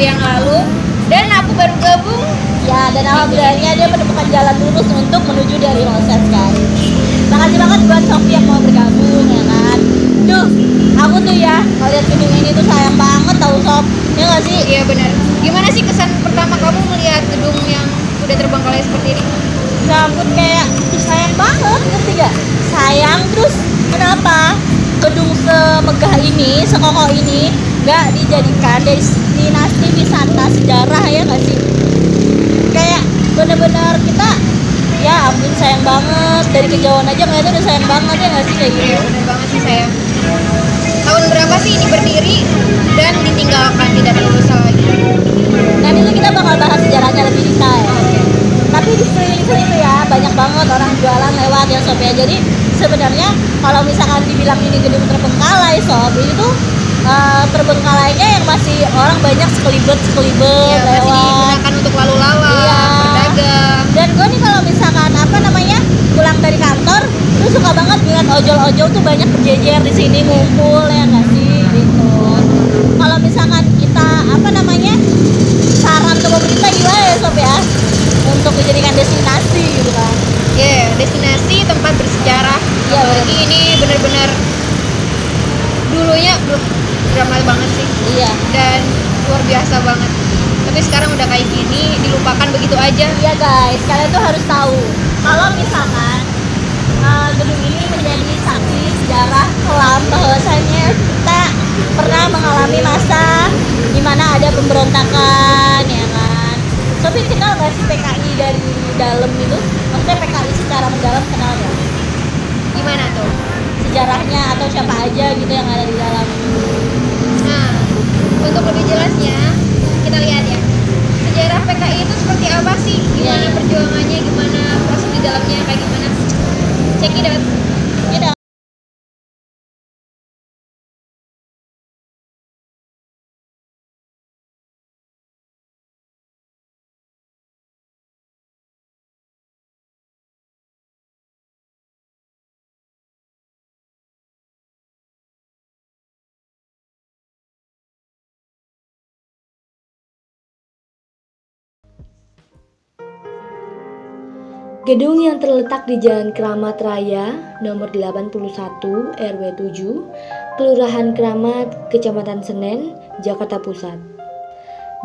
yang lalu dan aku baru gabung. Ya, dan alhamdulillahnya dia menemukan jalan lurus untuk menuju dari proses kan. Makasih banget buat Sofi yang mau bergabung ya kan. Duh, aku tuh ya ngeliat gedung ini tuh sayang banget tau Sof. Ya gak sih? Iya benar. Gimana sih kesan pertama kamu melihat gedung yang udah terbengkalai seperti ini? Ya ampun, kayak sayang banget, ngerti gak? Sayang, terus kenapa gedung semegah ini, sekokoh ini gak dijadikan destinasi wisata sejarah ya gak sih? Kayak bener-bener kita, ya ampun sayang banget, dari kejauhan aja ngeliatnya udah sayang banget ya gak sih kayak gitu. Iya benar banget sih sayang. Tahun berapa sih ini berdiri dan ditinggalkan tidak terusah lagi? Nanti tuh kita bakal bahas sejarahnya lebih detail. Tapi di sekeliling sini tuh ya banyak banget orang jualan lewat ya Sob ya. Jadi sebenarnya kalau misalkan dibilang ini gedung terbengkalai Sob, ini tuh terbengkalainya yang masih orang banyak sekelibet Iya, masih lewat. digunakan untuk lalu lalang, Iya. berdagang. Dan gue nih kalau misalkan pulang dari kantor, tuh suka banget ngeliat ojol-ojol tuh banyak berjejer di sini ngumpul ya nggak sih gitu. Kalau misalkan kita saran ke pemerintah gimana ya Sob ya, untuk dijadikan destinasi gitu kan. Iya, destinasi tempat bersejarah. Iya, Apalagi ini benar-benar dulunya drama banget sih. Iya. Dan luar biasa banget. Tapi sekarang udah kayak gini, dilupakan begitu aja. Iya guys, kalian tuh harus tahu kalau misalkan gedung ini menjadi saksi sejarah kelam bahwasanya kita pernah mengalami masa di mana ada pemberontakan ya kan. Sofi kenal nggak sih PKI dari dalam itu? Maksudnya PKI secara mendalam kenal nggak? Gimana tuh? Sejarahnya atau siapa aja gitu yang ada di dalam? Nah, untuk lebih jelasnya, kita lihat ya. Sejarah PKI itu seperti apa sih? Gimana Iya. perjuangannya, gimana proses di dalamnya, kayak gimana? Check it out. Gitu. Gedung yang terletak di Jalan Kramat Raya nomor 81 RW 7, Kelurahan Kramat, Kecamatan Senen, Jakarta Pusat.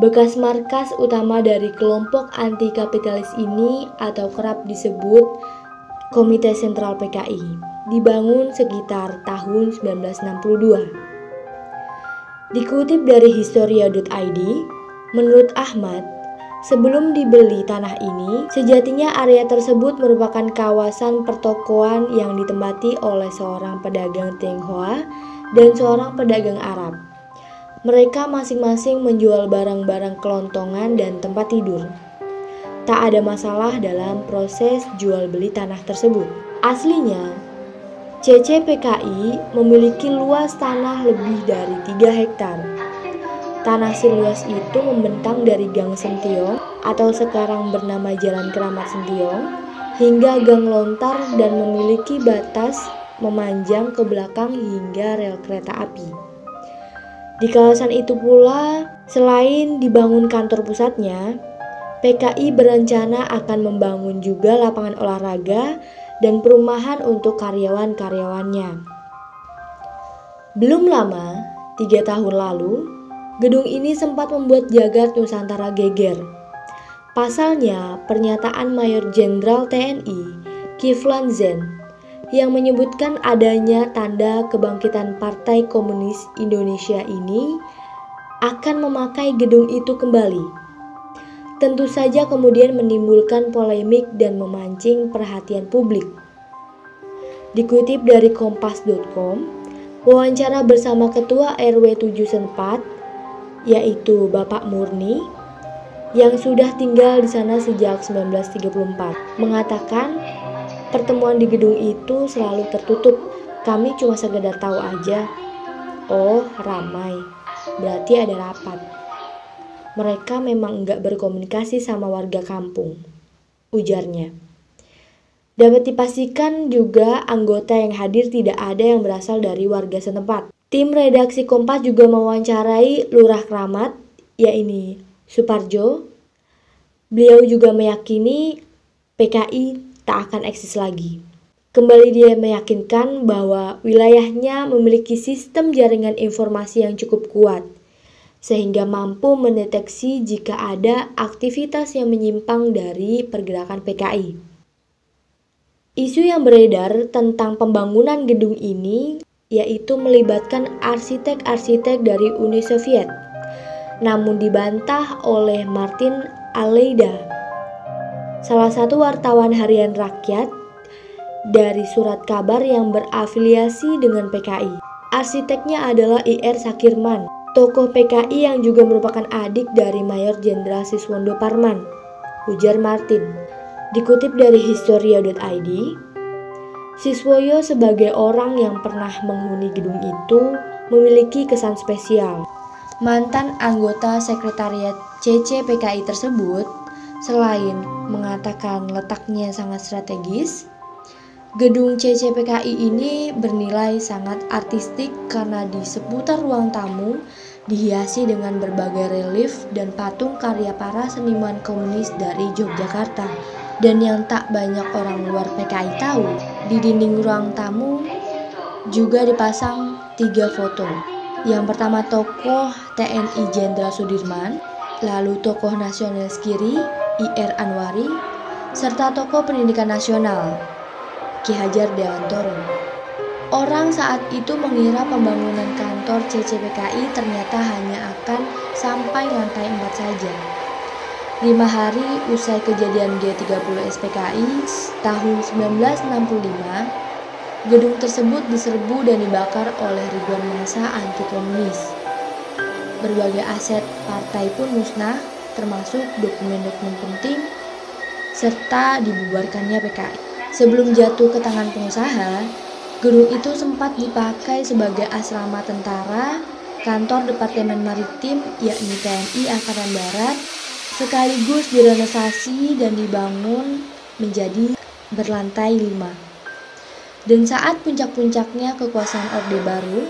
Bekas markas utama dari kelompok anti kapitalis ini atau kerap disebut Komite Sentral PKI, dibangun sekitar tahun 1962. Dikutip dari historia.id, menurut Ahmad, sebelum dibeli tanah ini, sejatinya area tersebut merupakan kawasan pertokoan yang ditempati oleh seorang pedagang Tionghoa dan seorang pedagang Arab. Mereka masing-masing menjual barang-barang kelontongan dan tempat tidur. Tak ada masalah dalam proses jual beli tanah tersebut. Aslinya, CCPKI memiliki luas tanah lebih dari 3 hektar. Tanah seluas itu membentang dari Gang Sentiong atau sekarang bernama Jalan Kramat Sentiong hingga Gang Lontar dan memiliki batas memanjang ke belakang hingga rel kereta api. Di kawasan itu pula, selain dibangun kantor pusatnya, PKI berencana akan membangun juga lapangan olahraga dan perumahan untuk karyawan-karyawannya. Belum lama, 3 tahun lalu, gedung ini sempat membuat jagat Nusantara geger. Pasalnya, pernyataan Mayor Jenderal TNI Kiflan Zen yang menyebutkan adanya tanda kebangkitan Partai Komunis Indonesia ini akan memakai gedung itu kembali. Tentu saja kemudian menimbulkan polemik dan memancing perhatian publik. Dikutip dari kompas.com, wawancara bersama Ketua RW 7 Senpat, yaitu Bapak Murni, yang sudah tinggal di sana sejak 1934, mengatakan pertemuan di gedung itu selalu tertutup. Kami cuma sekedar tahu aja. Oh, ramai. Berarti ada rapat. Mereka memang enggak berkomunikasi sama warga kampung, ujarnya. Dapat dipastikan juga anggota yang hadir tidak ada yang berasal dari warga setempat. Tim redaksi Kompas juga mewawancarai Lurah Kramat yaitu Suparjo, beliau juga meyakini PKI tak akan eksis lagi. Kembali dia meyakinkan bahwa wilayahnya memiliki sistem jaringan informasi yang cukup kuat, sehingga mampu mendeteksi jika ada aktivitas yang menyimpang dari pergerakan PKI. Isu yang beredar tentang pembangunan gedung ini yaitu melibatkan arsitek-arsitek dari Uni Soviet, namun dibantah oleh Martin Aleida, salah satu wartawan harian rakyat dari surat kabar yang berafiliasi dengan PKI. Arsiteknya adalah Ir Sakirman, tokoh PKI yang juga merupakan adik dari Mayor Jenderal Siswondo Parman, ujar Martin. Dikutip dari Historia.id, Siswoyo sebagai orang yang pernah menghuni gedung itu memiliki kesan spesial. Mantan anggota sekretariat CC PKI tersebut, selain mengatakan letaknya sangat strategis, gedung CCPKI ini bernilai sangat artistik karena di seputar ruang tamu dihiasi dengan berbagai relief dan patung karya para seniman komunis dari Yogyakarta. Dan yang tak banyak orang luar PKI tahu, di dinding ruang tamu juga dipasang 3 foto. Yang pertama tokoh TNI Jenderal Sudirman, lalu tokoh nasionalis kiri Ir Anwari, serta tokoh pendidikan nasional Ki Hajar Dewantoro. Orang saat itu mengira pembangunan kantor CCPKI ternyata hanya akan sampai lantai 4 saja. 5 hari usai kejadian G30 SPKI tahun 1965, gedung tersebut diserbu dan dibakar oleh ribuan massa anti-komunis. Berbagai aset partai pun musnah, termasuk dokumen-dokumen penting, serta dibubarkannya PKI. Sebelum jatuh ke tangan pengusaha, gedung itu sempat dipakai sebagai asrama tentara, kantor Departemen Maritim yakni TNI Angkatan Darat, sekaligus direnovasi dan dibangun menjadi berlantai 5. Dan saat puncak-puncaknya kekuasaan Orde Baru,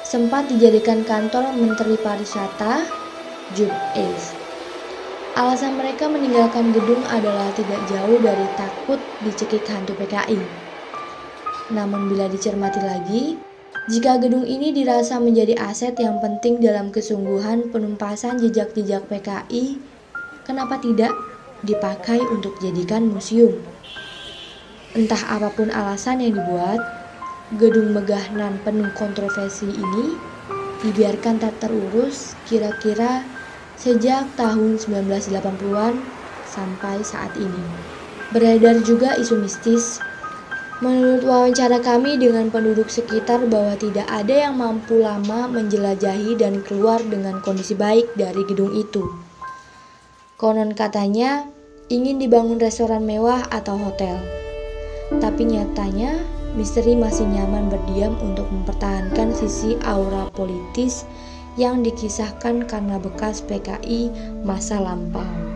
sempat dijadikan kantor Menteri Pariwisata Jub-Es. Alasan mereka meninggalkan gedung adalah tidak jauh dari takut dicekik hantu PKI. Namun bila dicermati lagi, jika gedung ini dirasa menjadi aset yang penting dalam kesungguhan penumpasan jejak-jejak PKI, kenapa tidak dipakai untuk jadikan museum? Entah apapun alasan yang dibuat, gedung megah nan penuh kontroversi ini dibiarkan tak terurus kira-kira sejak tahun 1980-an sampai saat ini. Beredar juga isu mistis. Menurut wawancara kami dengan penduduk sekitar bahwa tidak ada yang mampu lama menjelajahi dan keluar dengan kondisi baik dari gedung itu. Konon katanya ingin dibangun restoran mewah atau hotel. Tapi nyatanya misteri masih nyaman berdiam untuk mempertahankan sisi aura politis yang dikisahkan karena bekas PKI masa lampau.